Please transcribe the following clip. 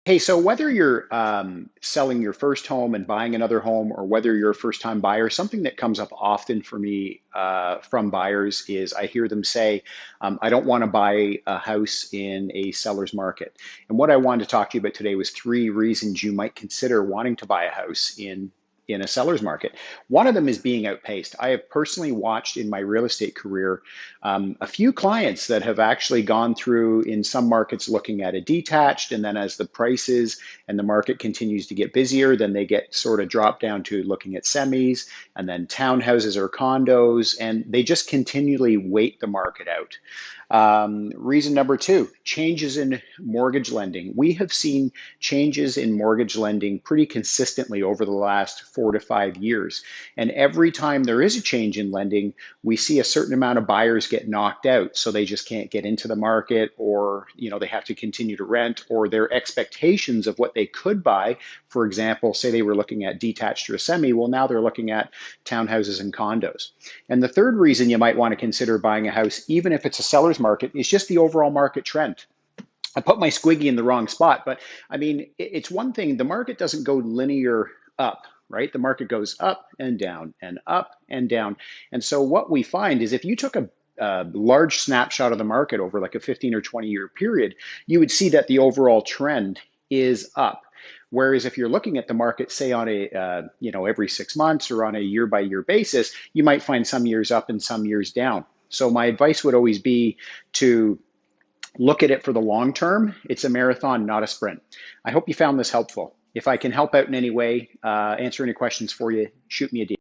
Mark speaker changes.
Speaker 1: Hey, so whether you're selling your first home and buying another home, or whether you're a first-time buyer, something that comes up often for me from buyers is I hear them say, I don't want to buy a house in a seller's market. And what I wanted to talk to you about today was three reasons you might consider wanting to buy a house in a seller's market. One of them is being outpaced. I have personally watched in my real estate career a few clients that have actually gone through in some markets looking at a detached, and then as the prices and the market continues to get busier, then they get sort of dropped down to looking at semis and then townhouses or condos, and they just continually wait the market out. Reason number two, changes in mortgage lending. We have seen changes in mortgage lending pretty consistently over the last 4 to 5 years. And every time there is a change in lending, we see a certain amount of buyers get knocked out. So they just can't get into the market, or, they have to continue to rent, or their expectations of what they could buy. For example, say they were looking at detached or a semi, well, now they're looking at townhouses and condos. And the third reason you might want to consider buying a house, even if it's a seller's market, is just the overall market trend. I put my squiggy in the wrong spot, but I mean, it's one thing, the market doesn't go linear up, right? The market goes up and down and up and down. And so what we find is if you took a large snapshot of the market over like a 15 or 20-year period, you would see that the overall trend is up. Whereas if you're looking at the market, say on a, every 6 months or on a year by year basis, you might find some years up and some years down. So my advice would always be to look at it for the long term. It's a marathon, not a sprint. I hope you found this helpful. If I can help out in any way, answer any questions for you, shoot me a DM.